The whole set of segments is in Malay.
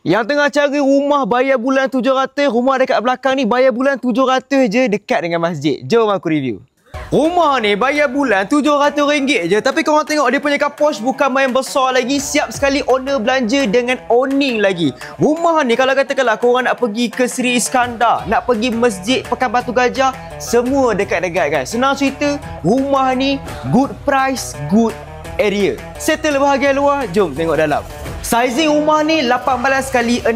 Yang tengah cari rumah bayar bulan 700, rumah dekat belakang ni bayar bulan 700 je dekat dengan masjid. Jom aku review. Rumah ni bayar bulan RM700 je. Tapi korang tengok dia punya kaposh bukan main besar lagi. Siap sekali owner belanja dengan owning lagi. Rumah ni kalau katakanlah korang nak pergi ke Seri Iskandar, nak pergi masjid Pekan Batu Gajah, semua dekat-dekat kan. Senang cerita, rumah ni good price, good area. Settle bahagian luar, jom tengok dalam. Sizing rumah ni 18x60,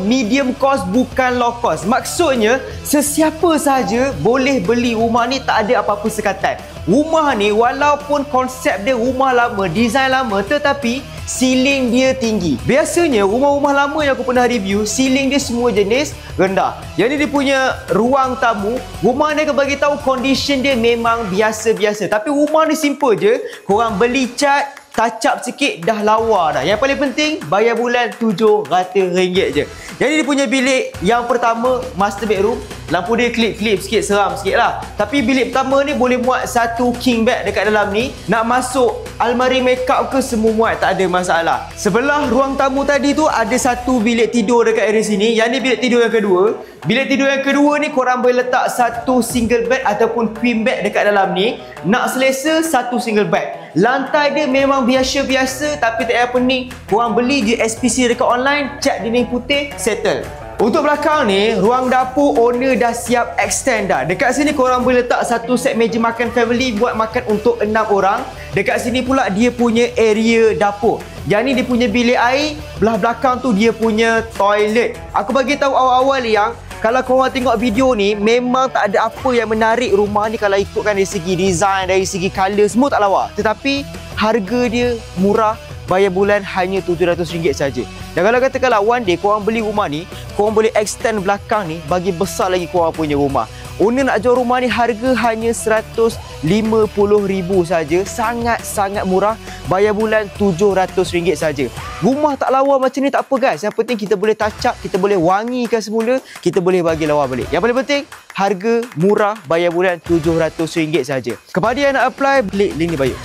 medium cost bukan low cost. Maksudnya sesiapa sahaja boleh beli rumah ni, tak ada apa-apa sekatan. Rumah ni walaupun konsep dia rumah lama, design lama, tetapi ceiling dia tinggi. Biasanya rumah-rumah lama yang aku pernah review, ceiling dia semua jenis rendah. Jadi dia punya ruang tamu, rumah ni aku bagi tahu condition dia memang biasa-biasa. Tapi rumah ni simple je, korang beli cat, touch up sikit dah lawa dah. Yang paling penting bayar bulan RM700 je. Jadi dia punya bilik yang pertama, master bedroom, lampu dia klip-klip sikit, seram sikit lah. Tapi bilik pertama ni boleh muat satu king bed dekat dalam ni. Nak masuk almari makeup ke semua muat, tak ada masalah. Sebelah ruang tamu tadi tu ada satu bilik tidur dekat area sini. Yang ni bilik tidur yang kedua. Bilik tidur yang kedua ni korang boleh letak satu single bed ataupun queen bed dekat dalam ni. Nak selesa satu single bed. Lantai dia memang biasa-biasa tapi tak payah pening. Korang beli je SPC dekat online, cat dinding putih, settle. Untuk belakang ni, ruang dapur owner dah siap extend dah. Dekat sini korang boleh letak satu set meja makan family buat makan untuk 6 orang. Dekat sini pula dia punya area dapur. Yang ni dia punya bilik air, belah belakang tu dia punya toilet. Aku bagi tahu awal-awal yang kalau korang tengok video ni, memang tak ada apa yang menarik rumah ni kalau ikutkan dari segi design, dari segi colour, semua tak lawa. Tetapi harga dia murah, bayar bulan hanya RM700 saja. Dan kalau katakanlah one day korang beli rumah ni, korang boleh extend belakang ni, bagi besar lagi korang punya rumah. Owner nak jual rumah ni harga hanya RM150,000 saja. Sangat-sangat murah. Bayar bulan RM700 saja. Rumah tak lawa macam ni tak apa guys. Yang penting kita boleh touch up, kita boleh wangikan semula, kita boleh bagi lawa balik. Yang paling penting, harga murah, bayar bulan RM700 saja. Kepada yang nak apply, klik link ni bio.